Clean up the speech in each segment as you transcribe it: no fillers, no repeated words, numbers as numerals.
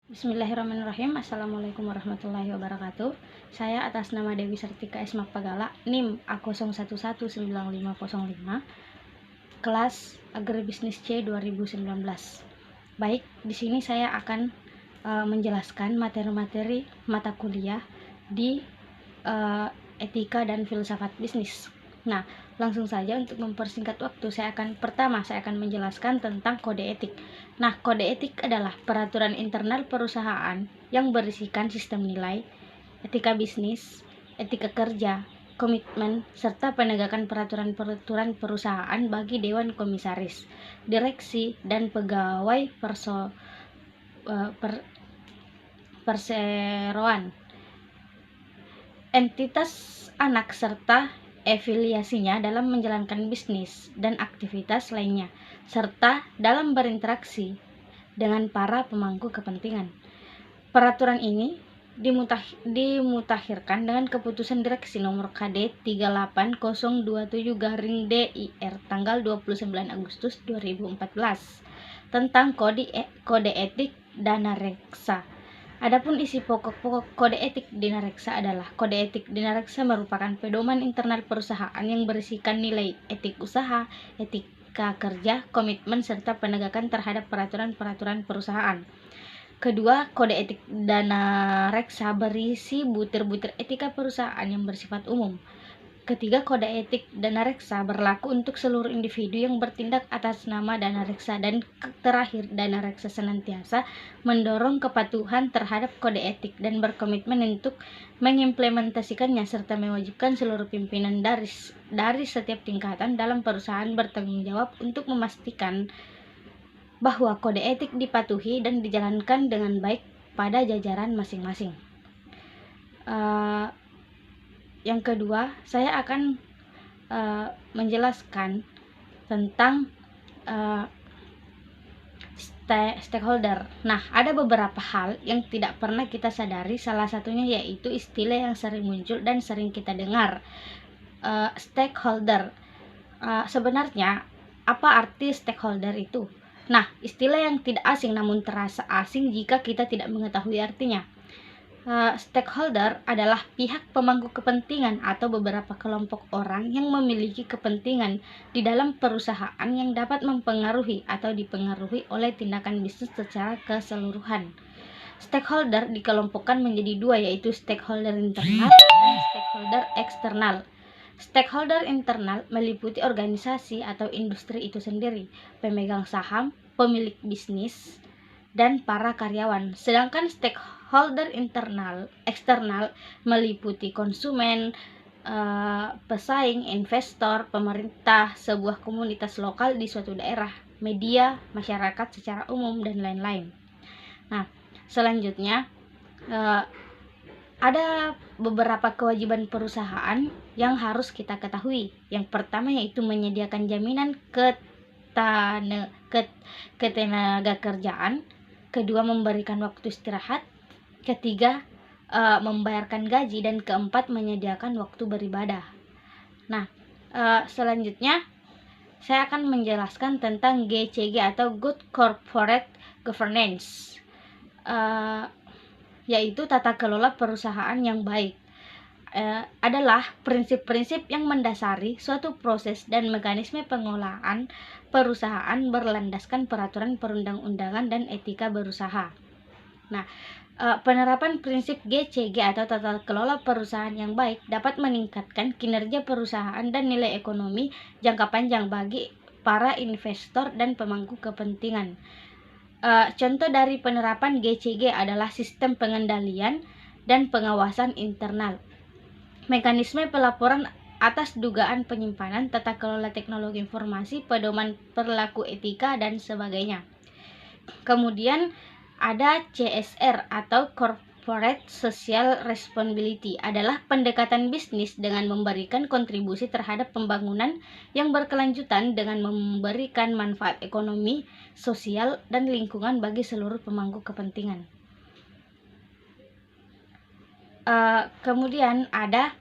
Bismillahirrahmanirrahim. Assalamualaikum warahmatullahi wabarakatuh. Saya atas nama Dewi Sertika Esmak Pagala, NIM A01190505, kelas Agribisnis C 2019. Baik, di sini saya akan menjelaskan materi-materi mata kuliah di etika dan filsafat bisnis. Nah, langsung saja untuk mempersingkat waktu, saya akan menjelaskan tentang kode etik. Nah, kode etik adalah peraturan internal perusahaan yang berisikan sistem nilai, etika bisnis, etika kerja, komitmen, serta penegakan peraturan-peraturan perusahaan bagi dewan komisaris, direksi, dan pegawai perseroan, entitas anak serta afiliasinya dalam menjalankan bisnis dan aktivitas lainnya, serta dalam berinteraksi dengan para pemangku kepentingan. Peraturan ini dimutakhirkan dengan keputusan direksi nomor KD 38027-DIR tanggal 29 Agustus 2014 tentang kode etik dana reksa. Adapun isi pokok-pokok kode etik dana reksa adalah: kode etik dana reksa merupakan pedoman internal perusahaan yang berisikan nilai etik usaha, etika kerja, komitmen, serta penegakan terhadap peraturan-peraturan perusahaan. Kedua, kode etik dana reksa berisi butir-butir etika perusahaan yang bersifat umum. Ketiga, kode etik dana reksa berlaku untuk seluruh individu yang bertindak atas nama dana reksa. Dan terakhir, dana reksa senantiasa mendorong kepatuhan terhadap kode etik dan berkomitmen untuk mengimplementasikannya, serta mewajibkan seluruh pimpinan dari setiap tingkatan dalam perusahaan bertanggung jawab untuk memastikan bahwa kode etik dipatuhi dan dijalankan dengan baik pada jajaran masing-masing. Yang kedua, saya akan menjelaskan tentang stakeholder. Nah, ada beberapa hal yang tidak pernah kita sadari, salah satunya yaitu istilah yang sering muncul dan sering kita dengar, stakeholder. Sebenarnya, apa arti stakeholder itu? Nah, istilah yang tidak asing namun terasa asing jika kita tidak mengetahui artinya. Stakeholder adalah pihak pemangku kepentingan atau beberapa kelompok orang yang memiliki kepentingan di dalam perusahaan yang dapat mempengaruhi atau dipengaruhi oleh tindakan bisnis secara keseluruhan. Stakeholder dikelompokkan menjadi dua, yaitu stakeholder internal dan stakeholder eksternal. Stakeholder internal meliputi organisasi atau industri itu sendiri, pemegang saham, pemilik bisnis, dan para karyawan. Sedangkan stakeholder eksternal meliputi konsumen, pesaing, investor, pemerintah, sebuah komunitas lokal di suatu daerah, media, masyarakat secara umum, dan lain-lain. Nah, selanjutnya ada beberapa kewajiban perusahaan yang harus kita ketahui. Yang pertama yaitu menyediakan jaminan ketenaga kerjaan. Kedua, memberikan waktu istirahat. Ketiga, membayarkan gaji. Dan keempat, menyediakan waktu beribadah. Nah, selanjutnya saya akan menjelaskan tentang GCG atau Good Corporate Governance, yaitu tata kelola perusahaan yang baik. Adalah prinsip-prinsip yang mendasari suatu proses dan mekanisme pengelolaan perusahaan berlandaskan peraturan perundang-undangan dan etika berusaha. Nah, penerapan prinsip GCG atau tata kelola perusahaan yang baik dapat meningkatkan kinerja perusahaan dan nilai ekonomi jangka panjang bagi para investor dan pemangku kepentingan. Contoh dari penerapan GCG adalah sistem pengendalian dan pengawasan internal, mekanisme pelaporan atas dugaan penyimpanan, tata kelola teknologi informasi, pedoman perilaku etika, dan sebagainya. Kemudian ada CSR atau Corporate Social Responsibility, adalah pendekatan bisnis dengan memberikan kontribusi terhadap pembangunan yang berkelanjutan dengan memberikan manfaat ekonomi, sosial, dan lingkungan bagi seluruh pemangku kepentingan. Kemudian ada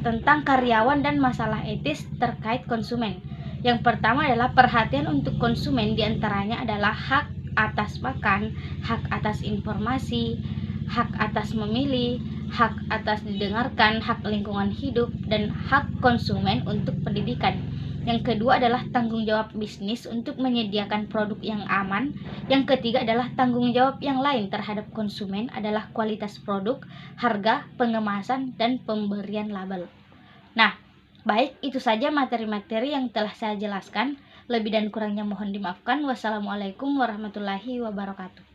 tentang karyawan dan masalah etis terkait konsumen. Yang pertama adalah perhatian untuk konsumen, diantaranya adalah hak atas makan, hak atas informasi, hak atas memilih, hak atas didengarkan, hak lingkungan hidup, dan hak konsumen untuk pendidikan. Yang kedua adalah tanggung jawab bisnis untuk menyediakan produk yang aman. Yang ketiga adalah tanggung jawab yang lain terhadap konsumen adalah kualitas produk, harga, pengemasan, dan pemberian label. Nah, baik itu saja materi-materi yang telah saya jelaskan. Lebih dan kurangnya mohon dimaafkan. Wassalamualaikum warahmatullahi wabarakatuh.